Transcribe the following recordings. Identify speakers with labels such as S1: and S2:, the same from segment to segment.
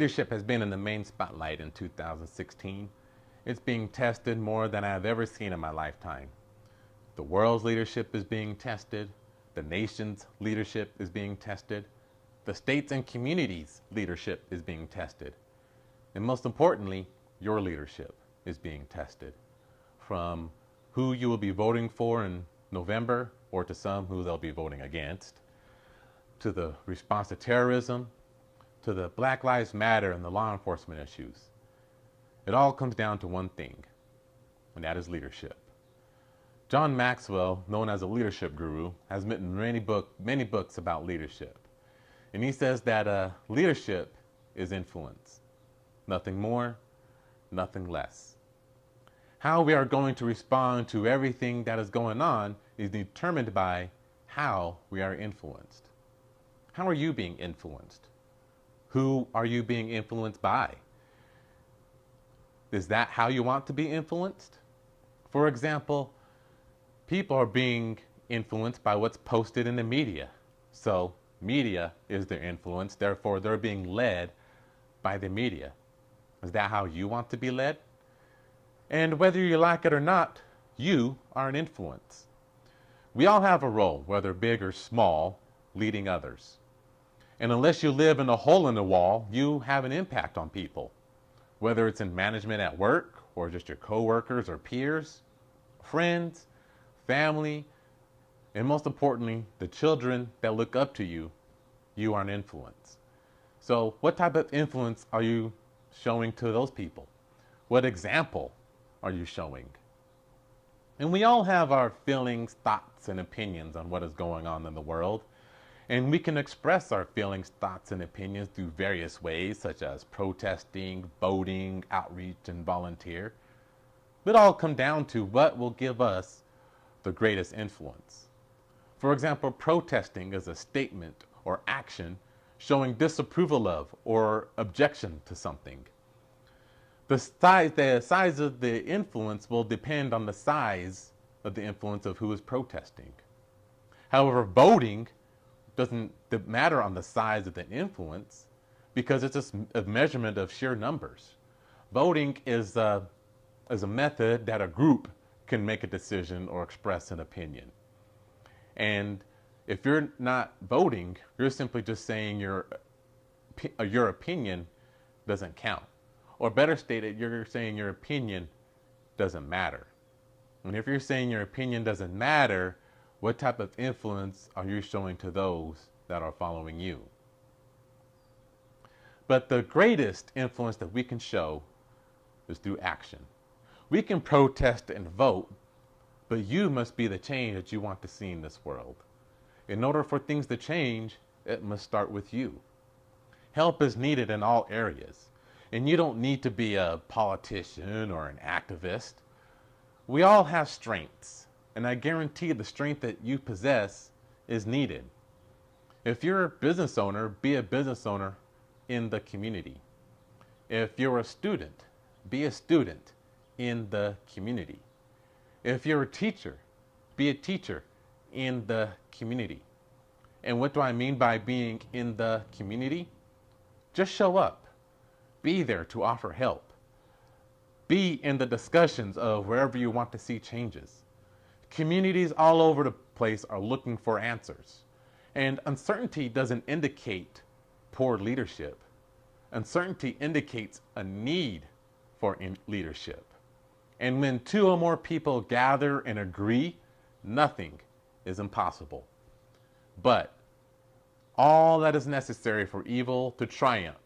S1: Leadership has been in the main spotlight in 2016. It's being tested more than I've ever seen in my lifetime. The world's leadership is being tested. The nation's leadership is being tested. The states and communities' leadership is being tested. And most importantly, your leadership is being tested. From who you will be voting for in November, or to some who they'll be voting against, to the response to terrorism, to the Black Lives Matter and the law enforcement issues. It all comes down to one thing, and that is leadership. John Maxwell, known as a leadership guru, has written many books about leadership. And he says that leadership is influence. Nothing more, nothing less. How we are going to respond to everything that is going on is determined by how we are influenced. How are you being influenced? Who are you being influenced by? Is that how you want to be influenced? For example, people are being influenced by what's posted in the media. So media is their influence, therefore they're being led by the media. Is that how you want to be led? And whether you like it or not, you are an influence. We all have a role, whether big or small, leading others. And unless you live in a hole in the wall, you have an impact on people. Whether it's in management at work, or just your coworkers or peers, friends, family, and most importantly, the children that look up to you, you are an influence. So what type of influence are you showing to those people? What example are you showing? And we all have our feelings, thoughts, and opinions on what is going on in the world. And we can express our feelings, thoughts, and opinions through various ways, such as protesting, voting, outreach, and volunteer. It all comes down to what will give us the greatest influence. For example, protesting is a statement or action showing disapproval of or objection to something. The size of the influence will depend on the size of the influence of who is protesting. However, voting doesn't matter on the size of the influence because it's just a measurement of sheer numbers. Voting is a method that a group can make a decision or express an opinion. And if you're not voting, you're simply just saying your opinion doesn't count. Or better stated, you're saying your opinion doesn't matter. And if you're saying your opinion doesn't matter, what type of influence are you showing to those that are following you? But the greatest influence that we can show is through action. We can protest and vote, but you must be the change that you want to see in this world. In order for things to change, it must start with you. Help is needed in all areas. And you don't need to be a politician or an activist. We all have strengths, and I guarantee the strength that you possess is needed. If you're a business owner, be a business owner in the community. If you're a student, be a student in the community. If you're a teacher, be a teacher in the community. And what do I mean by being in the community? Just show up. Be there to offer help. Be in the discussions of wherever you want to see changes. Communities all over the place are looking for answers. And uncertainty doesn't indicate poor leadership. Uncertainty indicates a need for leadership. And when two or more people gather and agree, nothing is impossible. But all that is necessary for evil to triumph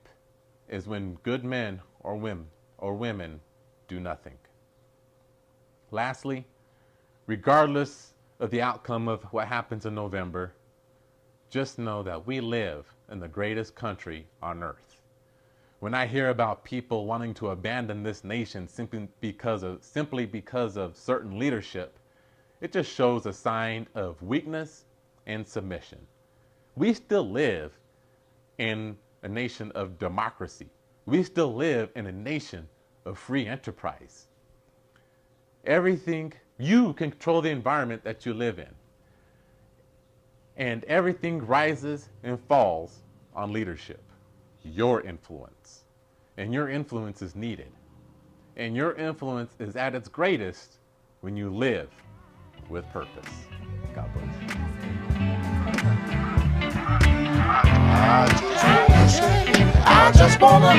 S1: is when good men or women do nothing. Lastly, regardless of the outcome of what happens in November, just know that we live in the greatest country on earth. When I hear about people wanting to abandon this nation simply because of certain leadership, it just shows a sign of weakness and submission. We still live in a nation of democracy. We still live in a nation of free enterprise. You control the environment that you live in. And everything rises and falls on leadership, your influence. and your influence is needed. And your influence is at its greatest when you live with purpose. God bless.
S2: I just wanna